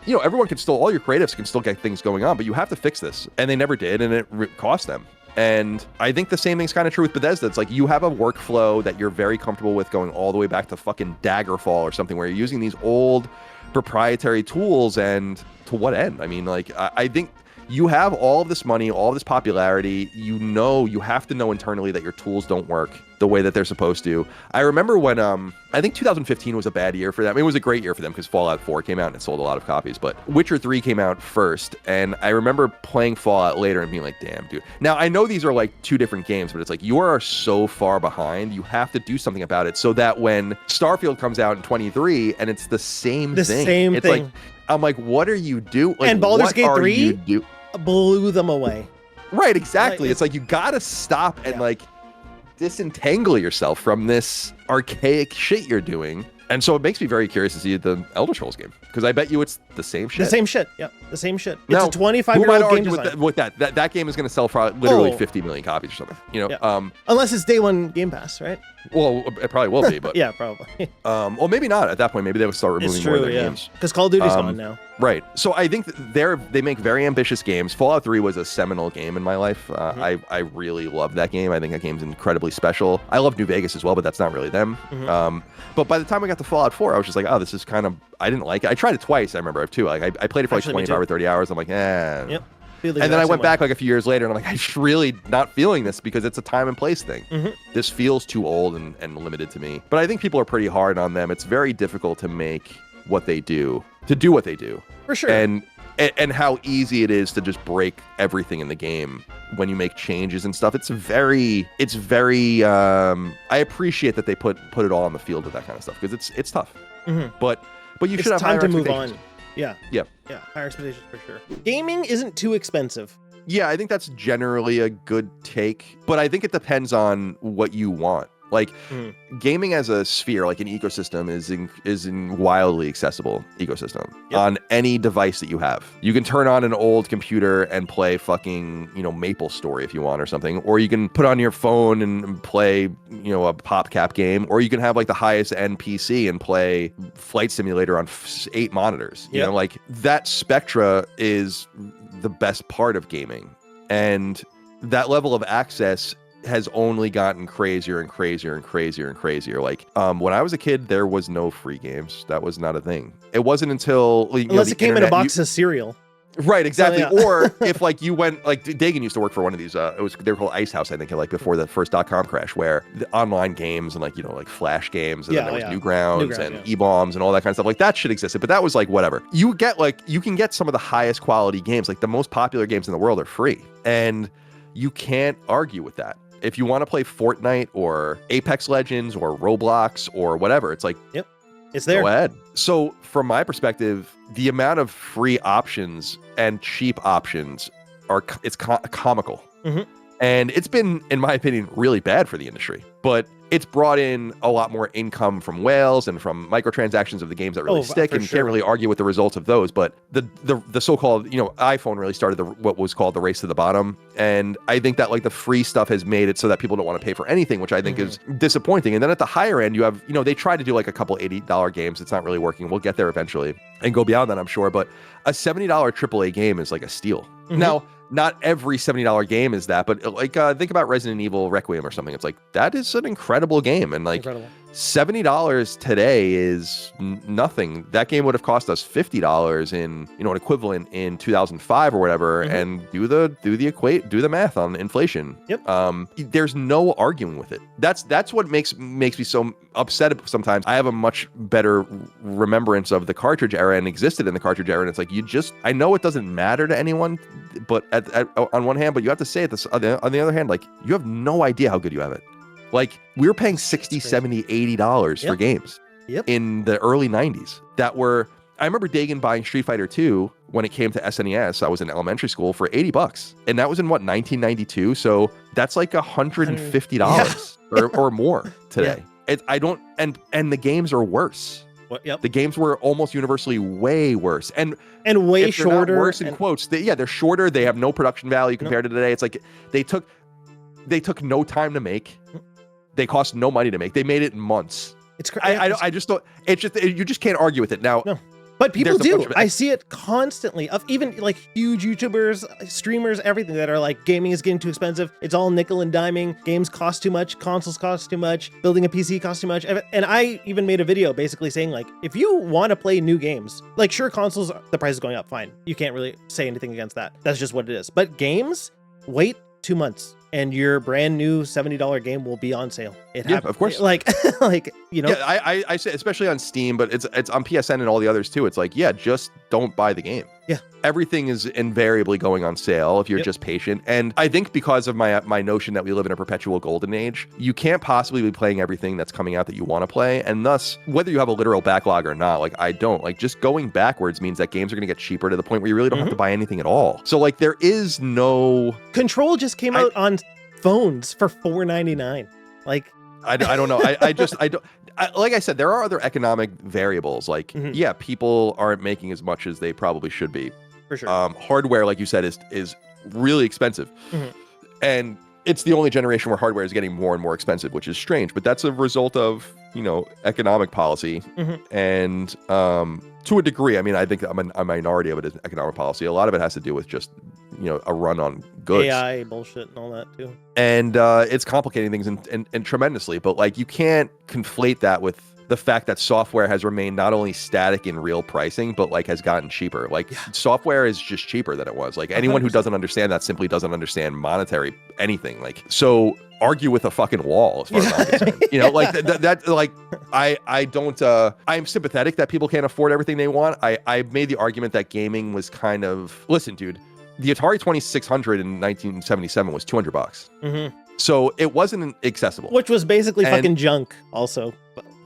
everyone can still, all your creatives can still get things going on, but you have to fix this. And they never did, and it cost them. And I think the same thing's kind of true with Bethesda. It's like you have a workflow that you're very comfortable with, going all the way back to fucking Daggerfall or something, where you're using these old proprietary tools, and to what end? I mean, like, I think you have all of this money, all of this popularity, you have to know internally that your tools don't work the way that they're supposed to. I remember when, I think 2015 was a bad year for them. I mean, it was a great year for them because Fallout 4 came out and it sold a lot of copies, but Witcher 3 came out first. And I remember playing Fallout later and being like, damn, dude. Now, I know these are like two different games, but it's like, you are so far behind. You have to do something about it so that when Starfield comes out in 23 and it's the same thing. It's like, I'm like, what are you doing? Like, and Baldur's Gate 3 blew them away. Right, exactly. It's like, you gotta stop and like disentangle yourself from this archaic shit you're doing. And so it makes me very curious to see the Elder Scrolls game, because I bet you it's the same shit. The same shit. Yeah, the same shit. It's a 25-year-old game design. With that game is going to sell for literally 50 million copies or something. Unless it's day one Game Pass, right? Well, it probably will be, but yeah, probably. Well, maybe not at that point. Maybe they would start removing more of their games. Because Call of Duty's gone now. Right. So I think they make very ambitious games. Fallout 3 was a seminal game in my life. I really love that game. I think that game's incredibly special. I love New Vegas as well, but that's not really them. But by the time I got to Fallout 4, I was just like, oh, this is kind of, I didn't like it. I tried it twice, I remember, too. Like I played it for like 25 or 30 hours. I'm like, eh. Yep. And then I went back like a few years later and I'm like, I'm really not feeling this, because it's a time and place thing. This feels too old and limited to me. But I think people are pretty hard on them. It's very difficult to make what they do, what they do. For sure. And how easy it is to just break everything in the game when you make changes and stuff. It's very I appreciate that they put it all on the field with that kind of stuff, because it's tough. But you should have higher expectations. It's time to move on. Yeah, higher expectations for sure. Gaming isn't too expensive. Yeah, I think that's generally a good take, but I think it depends on what you want. Like gaming as a sphere, like an ecosystem, is in wildly accessible ecosystem on any device that you have. You can turn on an old computer and play fucking, Maple Story if you want or something, or you can put on your phone and play, a PopCap game, or you can have like the highest end PC and play Flight Simulator on 8 monitors. You know, like that spectra is the best part of gaming, and that level of access has only gotten crazier and crazier and crazier and crazier. Like when I was a kid, there was no free games. That was not a thing. It wasn't until unless it came in a box of cereal. Right, exactly. Or if like you went, like Dagan used to work for one of these, they were called Ice House, I think, like before the first .com crash, where the online games and like Flash games, and then there was Newgrounds and E-Bombs and all that kind of stuff. Like that shit existed, but that was like whatever. You can get some of the highest quality games, like the most popular games in the world are free, and you can't argue with that. If you want to play Fortnite or Apex Legends or Roblox or whatever, it's like, it's there. Go ahead. So from my perspective, the amount of free options and cheap options it's comical. And it's been, in my opinion, really bad for the industry. But it's brought in a lot more income from whales and from microtransactions of the games that really stick, and you can't really argue with the results of those. But the so-called, iPhone really started what was called the race to the bottom. And I think that like the free stuff has made it so that people don't want to pay for anything, which I think is disappointing. And then at the higher end, you have, they try to do like a couple $80 games. It's not really working. We'll get there eventually and go beyond that, I'm sure. But a $70 AAA game is like a steal. Now, not every $70 game is that, but like think about Resident Evil Requiem or something. It's like, that is an incredible game. And like $70 today is nothing. That game would have cost us $50 in, an equivalent in 2005 or whatever. And do the math on inflation. There's no arguing with it. That's what makes me so upset sometimes. I have a much better remembrance of the cartridge era and existed in the cartridge era. And it's like, I know it doesn't matter to anyone, but on one hand, but you have to say it on the other hand, like, you have no idea how good you have it. Like, we were paying $60, $70, $80 for games in the early 90s I remember digging buying Street Fighter 2 when it came to SNES. I was in elementary school for $80. And that was in 1992. So that's like $150 or more today. And the games are worse. The games were almost universally way worse, and way shorter. Worse in quotes. They're shorter. They have no production value compared to today. It's like they took no time to make. They cost no money to make. They made it in months. It's crazy. I just don't. It's just you just can't argue with it now. No. But people do. I see it constantly of even like huge YouTubers, streamers, everything that are like, gaming is getting too expensive. It's all nickel and diming. Games cost too much. Consoles cost too much. Building a PC costs too much. And I even made a video basically saying, like, if you want to play new games, like, sure, consoles, the price is going up. Fine. You can't really say anything against that. That's just what it is. But games, wait 2 months. And your brand new $70 game will be on sale. Of course. Like, Yeah, I say, especially on Steam, but it's on PSN and all the others too. It's like, just don't buy the game. Yeah. Everything is invariably going on sale if you're just patient. And I think because of my notion that we live in a perpetual golden age, you can't possibly be playing everything that's coming out that you want to play. And thus, whether you have a literal backlog or not, like, I don't. Like, just going backwards means that games are going to get cheaper to the point where you really don't have to buy anything at all. So, like, there is no... Control just came out on phones for $4.99. Like... I don't know. I don't. Like I said, there are other economic variables. Like, people aren't making as much as they probably should be. For sure. Hardware, like you said, is really expensive. And it's the only generation where hardware is getting more and more expensive, which is strange. But that's a result of, economic policy. And to a degree, I mean, I think a minority of it is economic policy. A lot of it has to do with just, a run on goods. AI bullshit and all that too. And it's complicating things and tremendously. But like, you can't conflate that with the fact that software has remained not only static in real pricing, but like has gotten cheaper. Like, software is just cheaper than it was. Like, anyone 100%. Who doesn't understand that simply doesn't understand monetary anything. Like, so argue with a fucking wall as far as I'm concerned. Like that like, I don't, I'm sympathetic that people can't afford everything they want. I made the argument that gaming was kind of, listen, dude, the Atari 2600 in 1977 was $200. So it wasn't accessible. Which was basically fucking junk also.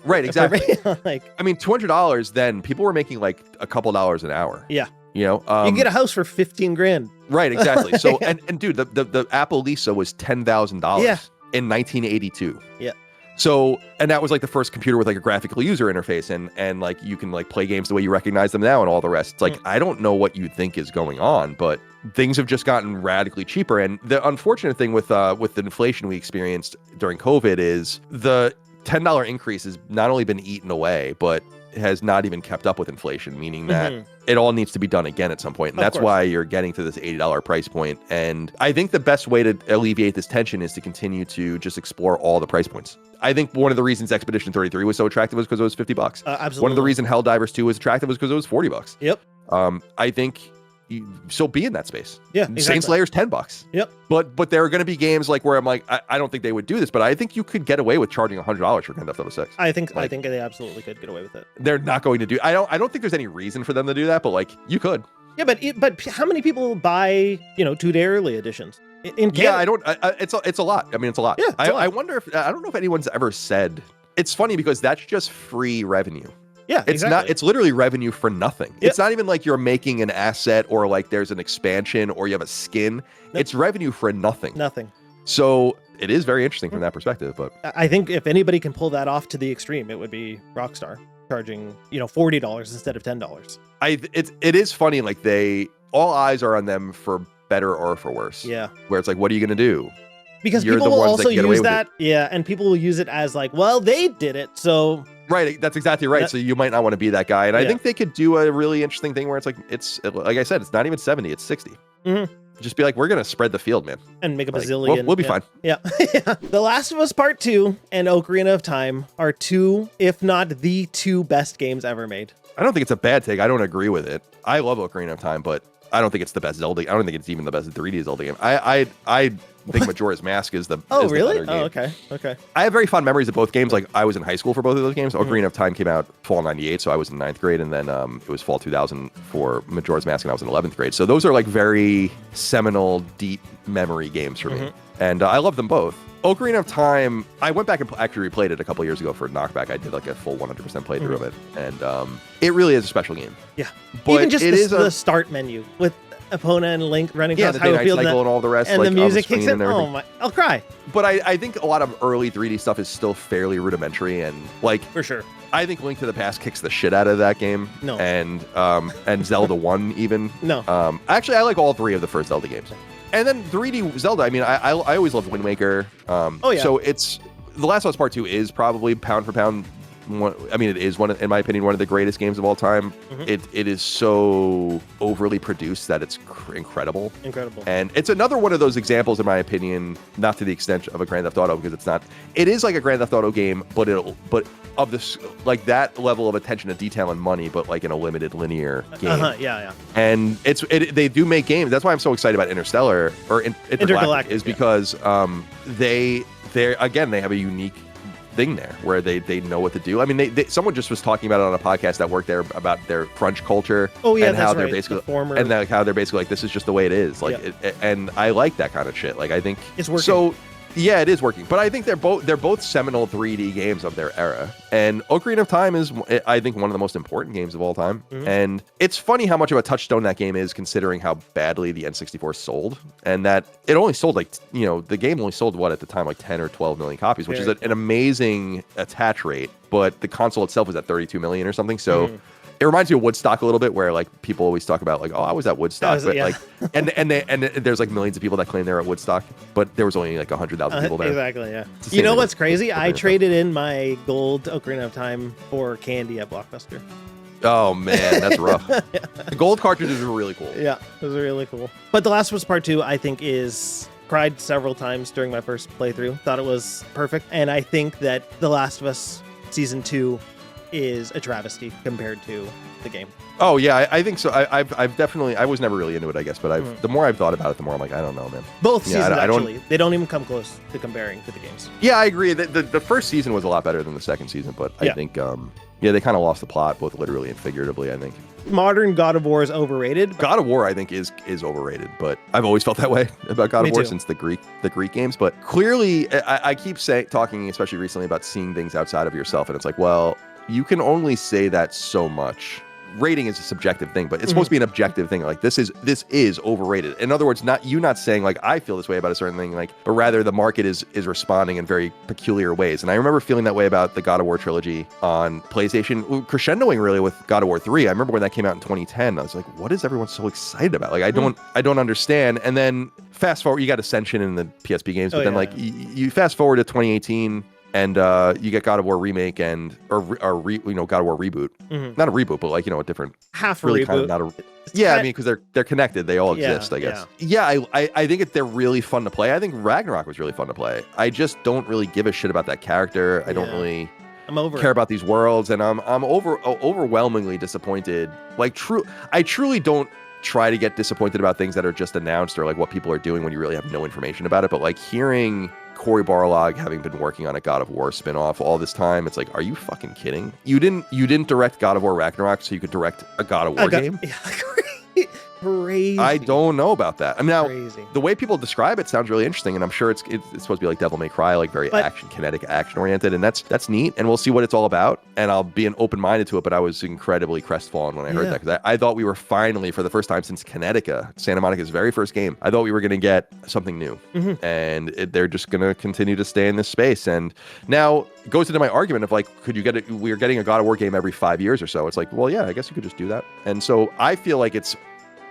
Right, exactly. Like, I mean, $200 then, people were making like a couple dollars an hour. Yeah. You can get a house for 15 grand. Right, exactly. So, and dude, the Apple Lisa was $10,000 in 1982. Yeah. So, and that was like the first computer with like a graphical user interface, and like you can like play games the way you recognize them now and all the rest. It's like, I don't know what you think is going on, but things have just gotten radically cheaper. And the unfortunate thing with the inflation we experienced during COVID is the $10 increase has not only been eaten away, but has not even kept up with inflation, meaning that it all needs to be done again at some point. And that's why you're getting to this $80 price point. And I think the best way to alleviate this tension is to continue to just explore all the price points. I think one of the reasons Expedition 33 was so attractive was because it was $50. Absolutely. One of the reasons Helldivers 2 was attractive was because it was $40. Yep. I think so be in that space. Yeah, exactly. Saint Slayer's $10. Yep. But there are going to be games like where I'm like, I don't think they would do this, but I think you could get away with charging $100 for Grand Theft Auto 6. I think they absolutely could get away with it. They're not going to do. I don't think there's any reason for them to do that, but like, you could. Yeah, but how many people buy 2-day early editions? In Canada? Yeah, I don't. It's a lot. I mean, it's a lot. Yeah, I wonder if I don't know if anyone's ever said. It's funny because that's just free revenue. Yeah, it's exactly. not. It's literally revenue for nothing. Yep. It's not even like you're making an asset or like there's an expansion or you have a skin. Nope. It's revenue for nothing. Nothing. So it is very interesting from that perspective. But I think if anybody can pull that off to the extreme, it would be Rockstar, charging $40 instead of $10. It is funny, like all eyes are on them for better or for worse. Yeah. Where it's like, what are you gonna do? Because You're people the will ones also that get away use with that. Yeah, and people will use it as like, well, they did it, so. Right, that's exactly right. So you might not want to be that guy. And I think they could do a really interesting thing where it's like I said, it's not even 70, it's 60. Mm-hmm. Just be like, we're going to spread the field, man. And make a bazillion. We'll be fine. Yeah. The Last of Us Part 2 and Ocarina of Time are two, if not the two best games ever made. I don't think it's a bad take. I don't agree with it. I love Ocarina of Time, but I don't think it's the best Zelda. I don't think it's even the best 3D Zelda game. I think Majora's Mask is the Oh, is the really? better game. Oh, okay. I have very fond memories of both games. Like, I was in high school for both of those games. Ocarina of Time came out fall 98, so I was in 9th grade, and then it was fall 2000 for Majora's Mask, and I was in 11th grade. So those are like very seminal, deep memory games for me. And I love them both. Ocarina of Time, I went back and actually replayed it a couple years ago for Knockback. I did like a full 100% playthrough of it, and it really is a special game. Yeah. But even just the the start menu with Epona and Link running across the Hyrule Day-Night Cycle and all the rest, and like, the music kicks in. and Oh my, I'll cry. But I think a lot of early 3D stuff is still fairly rudimentary, and like, For sure. I think Link to the Past kicks the shit out of that game. No. And Zelda 1 even. No. Actually, I like all three of the first Zelda games. And then 3D Zelda, I mean, I always loved Wind Waker. Oh, yeah. So it's The Last of Us Part 2 is probably pound for pound it is in my opinion, one of the greatest games of all time. It is so overly produced that it's incredible. And it's another one of those examples, in my opinion, not to the extent of a Grand Theft Auto, because it's not. It is like a Grand Theft Auto game, but of this, like, that level of attention to detail and money, but like in a limited linear game. Yeah. And they do make games. That's why I'm so excited about Interstellar or Intergalactic is because they have a unique thing there where they know what to do. I mean, someone just was talking about it on a podcast that worked there about their crunch culture. Oh yeah, and how that's they're right. basically how they're basically like, this is just the way it is. Like, and I like that kind of shit. Like, I think it's working. So yeah, it is working. But I think they're both seminal 3D games of their era. And Ocarina of Time is, I think, one of the most important games of all time. And it's funny how much of a touchstone that game is, considering how badly the N64 sold, and that it only sold the game only sold at the time, like 10 or 12 million copies, which is an amazing attach rate. But the console itself was at 32 million or something. So it reminds me of Woodstock a little bit, where like people always talk about like, oh, I was at Woodstock, like, and there's like millions of people that claim they're at Woodstock, but there was only like 100,000 people there. Exactly, yeah. You know what's crazy? I traded in my gold Ocarina of Time for candy at Blockbuster. Oh man, that's rough. The gold cartridges were really cool. Yeah, it was really cool. But The Last of Us Part 2, I think, cried several times during my first playthrough. Thought it was perfect, and I think that The Last of Us Season 2 is a travesty compared to the game. Oh yeah, I think so. I've definitely, I was never really into it, I guess, but the more I've thought about it, the more I'm like, I don't know, man. Both seasons, actually, they don't even come close to comparing to the games. Yeah, I agree. The first season was a lot better than the second season, but I think they kind of lost the plot, both literally and figuratively, I think. Modern God of War is overrated. God of War, I think, is overrated, but I've always felt that way about God of War since the Greek games. But clearly, I keep talking, especially recently, about seeing things outside of yourself, and it's like, well, you can only say that so much. Rating is a subjective thing, but it's supposed to be an objective thing. Like, this is overrated. In other words, not saying like, I feel this way about a certain thing, like, but rather the market is responding in very peculiar ways. And I remember feeling that way about the God of War trilogy on PlayStation, crescendoing really with God of War 3. I remember when that came out in 2010. I was like, what is everyone so excited about? Like, I don't understand. And then fast forward, you got Ascension in the PSP games, but then you fast forward to 2018. And you get God of War remake God of War reboot, not a reboot, but like, a different half really reboot. Kind of I mean, because they're connected, they all exist, I guess. I think they're really fun to play. I think Ragnarok was really fun to play. I just don't really give a shit about that character. I don't really care about these worlds, and I'm overwhelmingly disappointed. Like, I truly don't try to get disappointed about things that are just announced or like what people are doing when you really have no information about it. But like, hearing Cory Barlog having been working on a God of War spinoff all this time, it's like, are you fucking kidding? You didn't direct God of War Ragnarok so you could direct a God of War game? Yeah, crazy. I don't know about that. I mean, now Crazy. the way people describe it sounds really interesting, and I'm sure it's supposed to be like Devil May Cry, like very kinetic, action oriented, and that's neat. And we'll see what it's all about. And I'll be an open minded to it. But I was incredibly crestfallen when I heard that, because I thought we were finally, for the first time since Connecticut, Santa Monica's very first game, I thought we were going to get something new, and they're just going to continue to stay in this space. And now it goes into my argument of like, could you get it? We're getting a God of War game every 5 years or so. It's like, well, yeah, I guess you could just do that. And so I feel like it's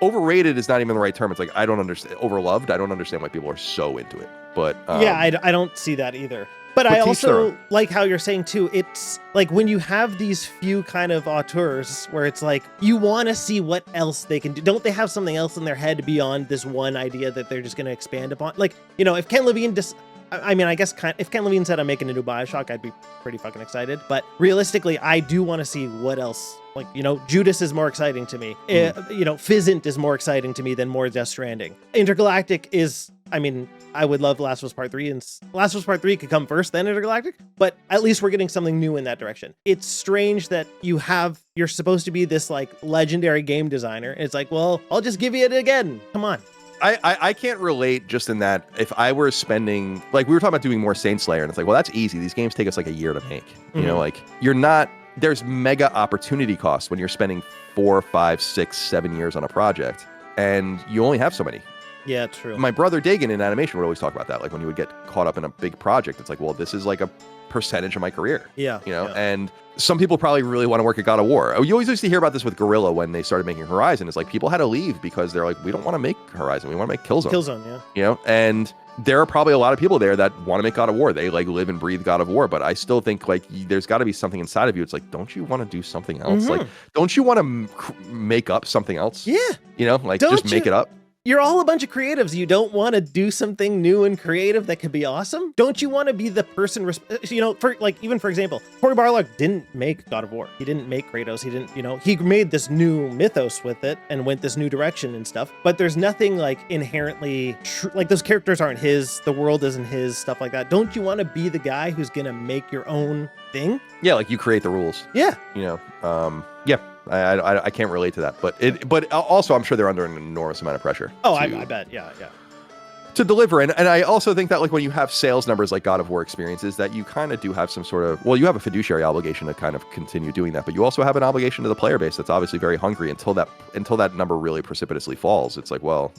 overrated is not even the right term. It's like, I don't understand. Overloved. I don't understand why people are so into it. But I don't see that either. But I also like how you're saying too, it's like when you have these few kind of auteurs where it's like, you want to see what else they can do. Don't they have something else in their head beyond this one idea that they're just going to expand upon? Like, you know, if Ken Levine if Ken Levine said I'm making a new Bioshock, I'd be pretty fucking excited. But realistically, I do want to see what else. Like, you know, Judas is more exciting to me. You know, Fizzant is more exciting to me than more Death Stranding. Intergalactic is, I mean, I would love Last of Us Part 3, and Last of Us Part 3 could come first, then Intergalactic, but at least we're getting something new in that direction. It's strange that you're supposed to be this like legendary game designer, and it's like, well, I'll just give you it again. Come on. I can't relate just in that if I were spending, like we were talking about doing more Saint Slayer, and it's like, well, that's easy. These games take us like a year to make. You know, like there's mega opportunity costs when you're spending 4, 5, 6, 7 years on a project, and you only have so many. Yeah, true. My brother Dagan in animation would always talk about that. Like when you would get caught up in a big project, it's like, well, this is like a percentage of my career. Yeah. You know, and some people probably really want to work at God of War. You always used to hear about this with Guerrilla when they started making Horizon. It's like people had to leave because they're like, we don't want to make Horizon. We want to make Killzone. Killzone, yeah. You know, and there are probably a lot of people there that want to make God of War. They like live and breathe God of War. But I still think like there's got to be something inside of you. It's like, don't you want to do something else? Like, don't you want to make up something else? Yeah. You know, like just make it up. You're all a bunch of creatives. You don't want to do something new and creative that could be awesome? Don't you want to be the person, you know, for like, even for example, Cory Barlog didn't make God of War. He didn't make Kratos. He didn't, you know, he made this new mythos with it and went this new direction and stuff. But there's nothing like inherently, like those characters aren't his, the world isn't his, stuff like that. Don't you want to be the guy who's going to make your own thing? Yeah, like you create the rules. Yeah. You know, yeah. I can't relate to that, but also I'm sure they're under an enormous amount of pressure. Oh, I bet, yeah. To deliver, and I also think that like when you have sales numbers like God of War experiences, that you kind of do have some sort of, well, you have a fiduciary obligation to kind of continue doing that, but you also have an obligation to the player base that's obviously very hungry until that number really precipitously falls. It's like, well,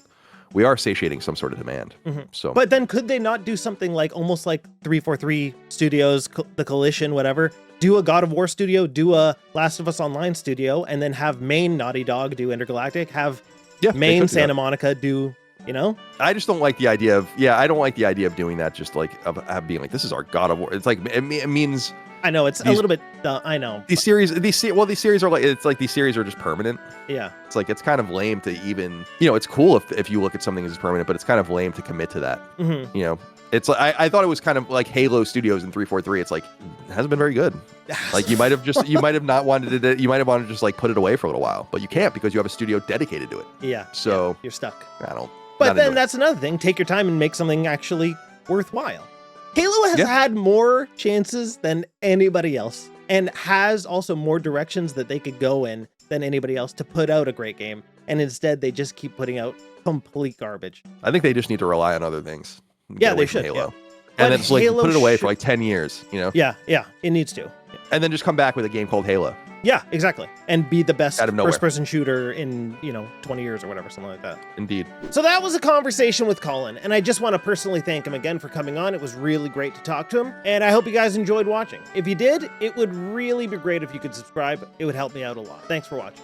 we are satiating some sort of demand. So, but then could they not do something like almost like 343 Studios, the Coalition, whatever? Do a God of War studio, do a Last of Us Online studio, and then have main Naughty Dog do Intergalactic, have main Santa Monica do, you know? I just don't like the idea of, I don't like the idea of doing that, just like of being like, this is our God of War. It's like, it means... I know, it's a little bit, I know. These series are like, it's like these series are just permanent. Yeah. It's like, it's kind of lame to even, you know, it's cool if you look at something as permanent, but it's kind of lame to commit to that. You know? It's like I thought it was kind of like Halo Studios in 343. It's like it hasn't been very good. Like you might have not wanted to, you might have wanted to just like put it away for a little while, but you can't because you have a studio dedicated to it. Yeah. So you're stuck. I don't. But then that's another thing. Take your time and make something actually worthwhile. Halo has had more chances than anybody else, and has also more directions that they could go in than anybody else to put out a great game. And instead, they just keep putting out complete garbage. I think they just need to rely on other things. Yeah, they should. Halo. Yeah. And then just like put it away for like 10 years, you know? Yeah, it needs to. Yeah. And then just come back with a game called Halo. Yeah, exactly. And be the best out of nowhere first-person shooter in, 20 years or whatever, something like that. Indeed. So that was a conversation with Colin, and I just want to personally thank him again for coming on. It was really great to talk to him, and I hope you guys enjoyed watching. If you did, it would really be great if you could subscribe. It would help me out a lot. Thanks for watching.